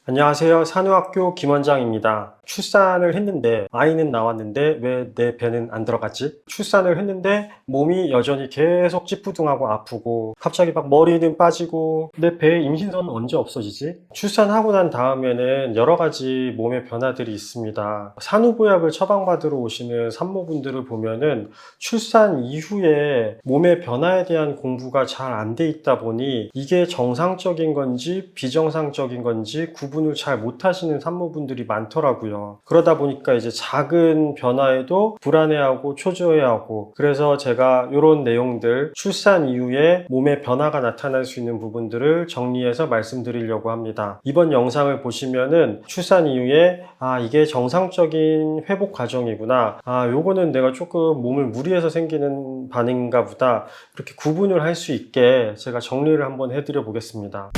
안녕하세요. 산후학교 김원장입니다. 출산을 했는데 아이는 나왔는데 왜 내 배는 안 들어갔지? 출산을 했는데 몸이 여전히 계속 찌뿌둥하고 아프고 갑자기 막 머리는 빠지고 내 배에 임신선은 언제 없어지지? 출산하고 난 다음에는 여러 가지 몸의 변화들이 있습니다. 산후보약을 처방받으러 오시는 산모분들을 보면은 출산 이후에 몸의 변화에 대한 공부가 잘 안 돼 있다 보니 이게 정상적인 건지 비정상적인 건지 구분을 잘 못하시는 산모분들이 많더라고요. 그러다 보니까 이제 작은 변화에도 불안해하고 초조해하고, 그래서 제가 이런 내용들, 출산 이후에 몸의 변화가 나타날 수 있는 부분들을 정리해서 말씀드리려고 합니다. 이번 영상을 보시면은 출산 이후에 이게 정상적인 회복 과정이구나, 요거는 내가 조금 몸을 무리해서 생기는 반응인가 보다, 이렇게 구분을 할 수 있게 제가 정리를 한번 해드려 보겠습니다.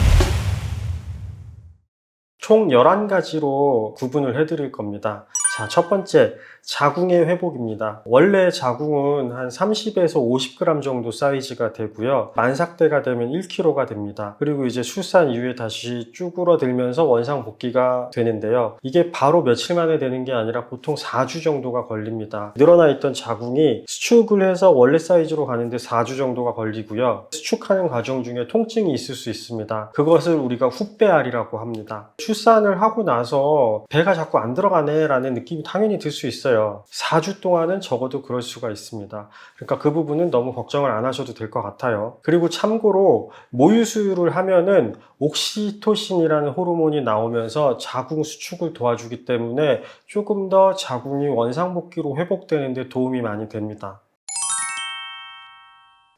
총 11가지로 구분을 해드릴 겁니다. 자, 첫 번째, 자궁의 회복입니다. 원래 자궁은 한 30에서 50g 정도 사이즈가 되고요. 만삭대가 되면 1kg가 됩니다. 그리고 이제 출산 이후에 다시 쭈그러들면서 원상 복귀가 되는데요. 이게 바로 며칠 만에 되는 게 아니라 보통 4주 정도가 걸립니다. 늘어나 있던 자궁이 수축을 해서 원래 사이즈로 가는데 4주 정도가 걸리고요. 수축하는 과정 중에 통증이 있을 수 있습니다. 그것을 우리가 훗배알이라고 합니다. 출산을 하고 나서 배가 자꾸 안 들어가네 라는 느낌이 당연히 들 수 있어요. 4주 동안은 적어도 그럴 수가 있습니다. 그러니까 그 부분은 너무 걱정을 안 하셔도 될 것 같아요. 그리고 참고로 모유수유를 하면은 옥시토신이라는 호르몬이 나오면서 자궁 수축을 도와주기 때문에 조금 더 자궁이 원상복귀로 회복되는 데 도움이 많이 됩니다.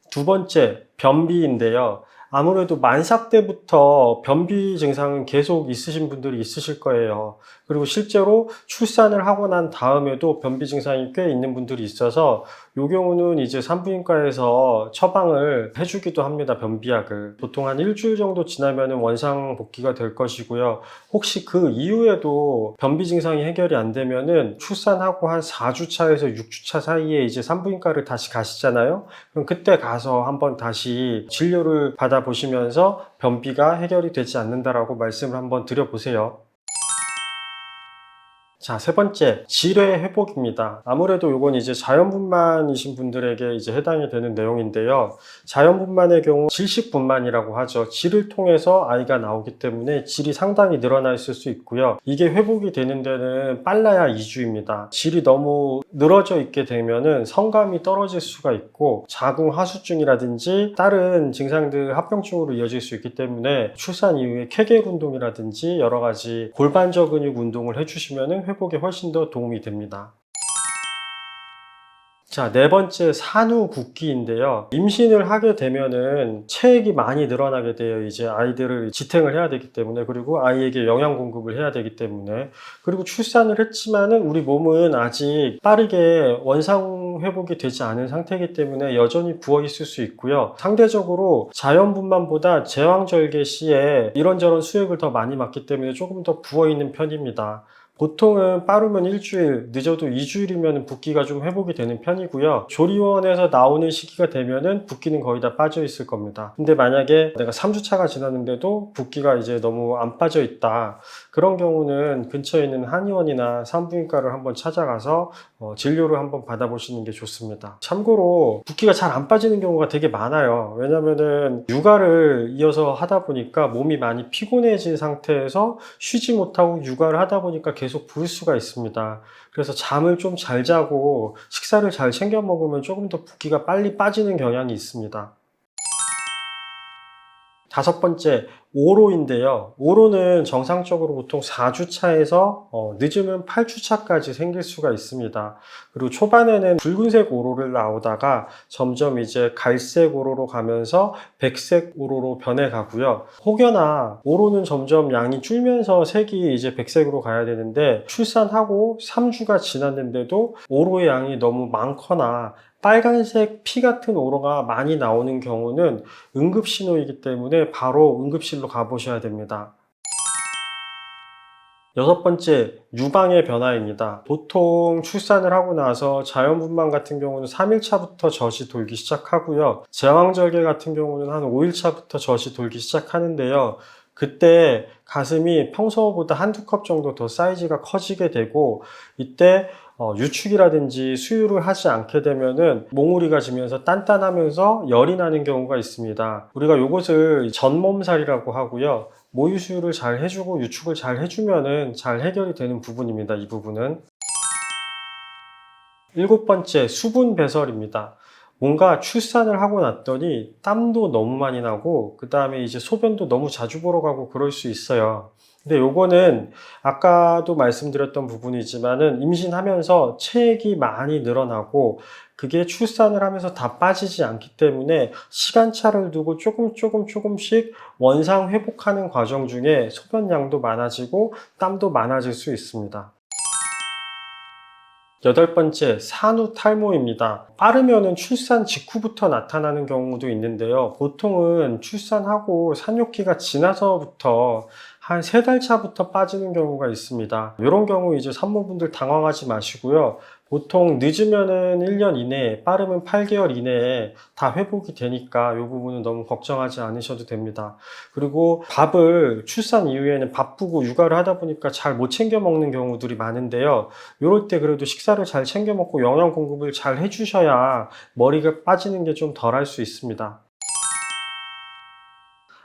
두 번째, 변비인데요. 아무래도 만삭 때부터 변비 증상은 계속 있으신 분들이 있으실 거예요. 그리고 실제로 출산을 하고 난 다음에도 변비 증상이 꽤 있는 분들이 있어서 이 경우는 이제 산부인과에서 처방을 해주기도 합니다. 변비약을. 보통 한 일주일 정도 지나면 원상 복귀가 될 것이고요. 혹시 그 이후에도 변비 증상이 해결이 안 되면은 출산하고 한 4주 차에서 6주 차 사이에 이제 산부인과를 다시 가시잖아요. 그럼 그때 가서 한번 다시 진료를 받아보시면서 변비가 해결이 되지 않는다라고 말씀을 한번 드려보세요. 자, 세 번째, 질의 회복입니다. 아무래도 이건 이제 자연분만이신 분들에게 이제 해당이 되는 내용인데요. 자연분만의 경우 질식분만이라고 하죠. 질을 통해서 아이가 나오기 때문에 질이 상당히 늘어나 있을 수 있고요. 이게 회복이 되는 데는 빨라야 2주입니다. 질이 너무 늘어져 있게 되면은 성감이 떨어질 수가 있고 자궁 하수증이라든지 다른 증상들 합병증으로 이어질 수 있기 때문에 출산 이후에 케겔 운동이라든지 여러 가지 골반저 근육 운동을 해주시면은 회복에 훨씬 더 도움이 됩니다. 자, 네 번째, 산후국기인데요. 임신을 하게 되면은 체액이 많이 늘어나게 돼요. 이제 아이들을 지탱을 해야 되기 때문에, 그리고 아이에게 영양 공급을 해야 되기 때문에, 그리고 출산을 했지만은 우리 몸은 아직 빠르게 원상 회복이 되지 않은 상태이기 때문에 여전히 부어 있을 수 있고요. 상대적으로 자연분만보다 제왕절개 시에 이런저런 수액을 더 많이 맞기 때문에 조금 더 부어 있는 편입니다. 보통은 빠르면 일주일, 늦어도 2주일이면 붓기가 좀 회복이 되는 편이고요. 조리원에서 나오는 시기가 되면은 붓기는 거의 다 빠져 있을 겁니다. 근데 만약에 내가 3주차가 지났는데도 붓기가 이제 너무 안 빠져 있다, 그런 경우는 근처에 있는 한의원이나 산부인과를 한번 찾아가서 진료를 한번 받아보시는 게 좋습니다. 참고로 붓기가 잘 안 빠지는 경우가 되게 많아요. 왜냐면은 육아를 이어서 하다 보니까 몸이 많이 피곤해진 상태에서 쉬지 못하고 육아를 하다 보니까 계속 부을 수가 있습니다. 그래서 잠을 좀 잘 자고 식사를 잘 챙겨 먹으면 조금 더 붓기가 빨리 빠지는 경향이 있습니다. 다섯 번째, 오로인데요. 오로는 정상적으로 보통 4주차에서 늦으면 8주차까지 생길 수가 있습니다. 그리고 초반에는 붉은색 오로를 나오다가 점점 이제 갈색 오로로 가면서 백색 오로로 변해가고요. 혹여나 오로는 점점 양이 줄면서 색이 이제 백색으로 가야 되는데 출산하고 3주가 지났는데도 오로의 양이 너무 많거나 빨간색 피 같은 오로가 많이 나오는 경우는 응급신호이기 때문에 바로 응급실로 가보셔야 됩니다. 여섯 번째, 유방의 변화입니다. 보통 출산을 하고 나서 자연분만 같은 경우는 3일차부터 젖이 돌기 시작하고요. 제왕절개 같은 경우는 한 5일차부터 젖이 돌기 시작하는데요. 그때 가슴이 평소보다 한두 컵 정도 더 사이즈가 커지게 되고, 이때 유축이라든지 수유를 하지 않게 되면은 몽우리가 지면서 단단하면서 열이 나는 경우가 있습니다. 우리가 이것을 전몸살이라고 하고요. 모유 수유를 잘 해주고 유축을 잘 해주면은 잘 해결이 되는 부분입니다. 이 부분은. 일곱 번째, 수분 배설입니다. 뭔가 출산을 하고 났더니 땀도 너무 많이 나고, 그 다음에 이제 소변도 너무 자주 보러 가고 그럴 수 있어요. 근데 요거는 아까도 말씀드렸던 부분이지만은 임신하면서 체액이 많이 늘어나고, 그게 출산을 하면서 다 빠지지 않기 때문에 시간차를 두고 조금씩 원상 회복하는 과정 중에 소변량도 많아지고 땀도 많아질 수 있습니다. 여덟 번째, 산후 탈모입니다. 빠르면은 출산 직후부터 나타나는 경우도 있는데요. 보통은 출산하고 산욕기가 지나서부터 한 3달 차부터 빠지는 경우가 있습니다. 이런 경우 이제 산모분들 당황하지 마시고요. 보통 늦으면은 1년 이내에, 빠르면 8개월 이내에 다 회복이 되니까 이 부분은 너무 걱정하지 않으셔도 됩니다. 그리고 밥을 출산 이후에는 바쁘고 육아를 하다 보니까 잘 못 챙겨 먹는 경우들이 많은데요. 이럴 때 그래도 식사를 잘 챙겨 먹고 영양 공급을 잘 해주셔야 머리가 빠지는 게 좀 덜할 수 있습니다.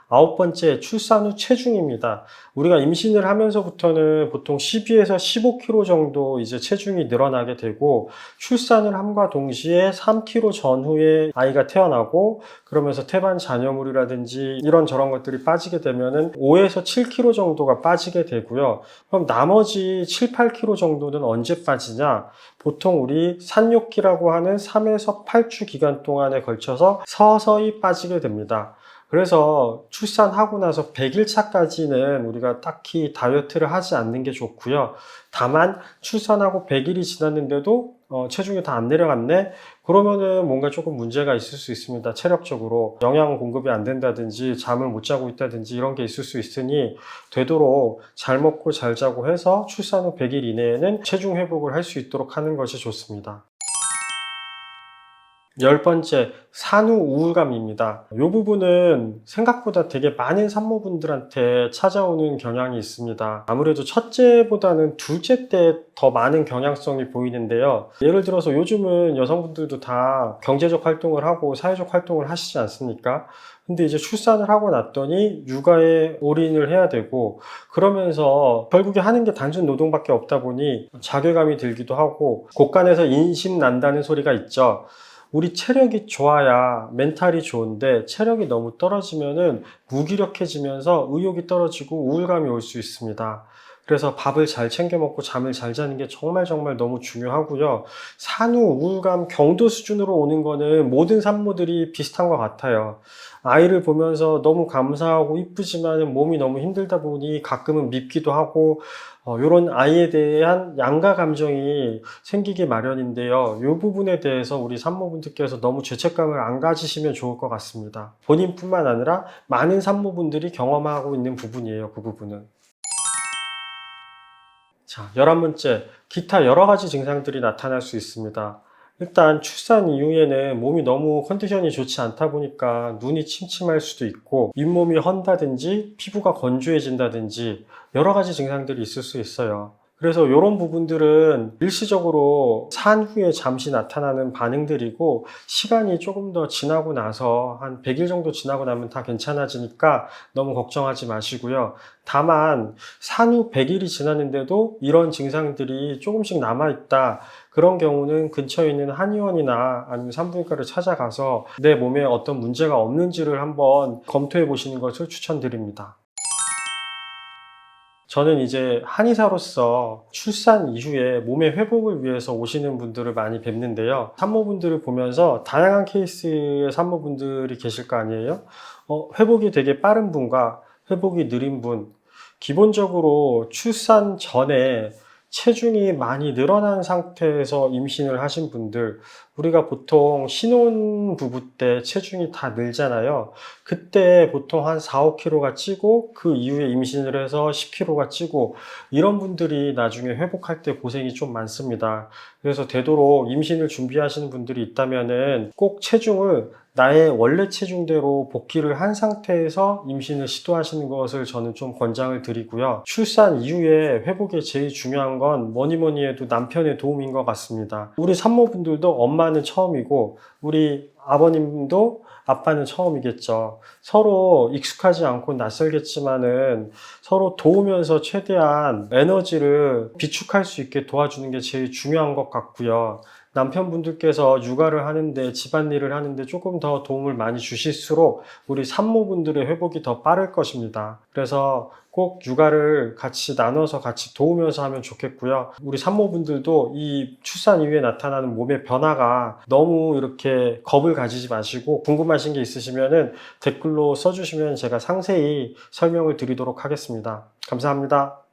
아홉 번째, 출산 후 체중입니다. 우리가 임신을 하면서부터는 보통 12에서 15kg 정도 이제 체중이 늘어나게 되고, 출산을 함과 동시에 3kg 전후에 아이가 태어나고, 그러면서 태반 잔여물이라든지 이런저런 것들이 빠지게 되면은 5에서 7kg 정도가 빠지게 되고요. 그럼 나머지 7, 8kg 정도는 언제 빠지냐? 보통 우리 산욕기라고 하는 3에서 8주 기간 동안에 걸쳐서 서서히 빠지게 됩니다. 그래서 출산하고 나서 100일 차까지는 우리가 딱히 다이어트를 하지 않는 게 좋고요. 다만 출산하고 100일이 지났는데도 체중이 다 안 내려갔네? 그러면은 뭔가 조금 문제가 있을 수 있습니다. 체력적으로 영양 공급이 안 된다든지 잠을 못 자고 있다든지 이런 게 있을 수 있으니, 되도록 잘 먹고 잘 자고 해서 출산 후 100일 이내에는 체중 회복을 할 수 있도록 하는 것이 좋습니다. 열 번째, 산후 우울감입니다. 이 부분은 생각보다 되게 많은 산모분들한테 찾아오는 경향이 있습니다. 아무래도 첫째보다는 둘째 때 더 많은 경향성이 보이는데요. 예를 들어서 요즘은 여성분들도 다 경제적 활동을 하고 사회적 활동을 하시지 않습니까? 근데 이제 출산을 하고 났더니 육아에 올인을 해야 되고, 그러면서 결국에 하는 게 단순 노동밖에 없다 보니 자괴감이 들기도 하고, 곳간에서 인심 난다는 소리가 있죠. 우리 체력이 좋아야 멘탈이 좋은데, 체력이 너무 떨어지면은 무기력해지면서 의욕이 떨어지고 우울감이 올 수 있습니다. 그래서 밥을 잘 챙겨 먹고 잠을 잘 자는 게 정말 너무 중요하고요. 산후 우울감 경도 수준으로 오는 거는 모든 산모들이 비슷한 것 같아요. 아이를 보면서 너무 감사하고 이쁘지만 몸이 너무 힘들다 보니 가끔은 밉기도 하고, 이런 아이에 대한 양가 감정이 생기기 마련인데요. 이 부분에 대해서 우리 산모분들께서 너무 죄책감을 안 가지시면 좋을 것 같습니다. 본인뿐만 아니라 많은 산모분들이 경험하고 있는 부분이에요. 그 부분은. 자, 11번째, 기타 여러 가지 증상들이 나타날 수 있습니다. 일단 출산 이후에는 몸이 너무 컨디션이 좋지 않다 보니까 눈이 침침할 수도 있고, 잇몸이 헌다든지 피부가 건조해진다든지 여러 가지 증상들이 있을 수 있어요. 그래서 이런 부분들은 일시적으로 산 후에 잠시 나타나는 반응들이고, 시간이 조금 더 지나고 나서 한 100일 정도 지나고 나면 다 괜찮아지니까 너무 걱정하지 마시고요. 다만 산 후 100일이 지났는데도 이런 증상들이 조금씩 남아있다, 그런 경우는 근처에 있는 한의원이나 아니면 산부인과를 찾아가서 내 몸에 어떤 문제가 없는지를 한번 검토해 보시는 것을 추천드립니다. 저는 이제 한의사로서 출산 이후에 몸의 회복을 위해서 오시는 분들을 많이 뵙는데요. 산모분들을 보면서 다양한 케이스의 산모분들이 계실 거 아니에요? 회복이 되게 빠른 분과 회복이 느린 분, 기본적으로 출산 전에 체중이 많이 늘어난 상태에서 임신을 하신 분들, 우리가 보통 신혼부부 때 체중이 다 늘잖아요. 그때 보통 한 4, 5kg가 찌고, 그 이후에 임신을 해서 10kg가 찌고, 이런 분들이 나중에 회복할 때 고생이 좀 많습니다. 그래서 되도록 임신을 준비하시는 분들이 있다면은 꼭 체중을 나의 원래 체중대로 복귀를 한 상태에서 임신을 시도하시는 것을 저는 좀 권장을 드리고요. 출산 이후에 회복에 제일 중요한 건 뭐니 해도 남편의 도움인 것 같습니다. 우리 산모분들도 엄마는 처음이고 우리 아버님도 아빠는 처음이겠죠. 서로 익숙하지 않고 낯설겠지만은 서로 도우면서 최대한 에너지를 비축할 수 있게 도와주는 게 제일 중요한 것 같고요. 남편분들께서 육아를 하는데 집안일을 하는데 조금 더 도움을 많이 주실수록 우리 산모분들의 회복이 더 빠를 것입니다. 그래서 꼭 육아를 같이 나눠서 같이 도우면서 하면 좋겠고요. 우리 산모분들도 이 출산 이후에 나타나는 몸의 변화가 너무 이렇게 겁을 가지지 마시고 궁금하신 게 있으시면은 댓글로 써주시면 제가 상세히 설명을 드리도록 하겠습니다. 감사합니다.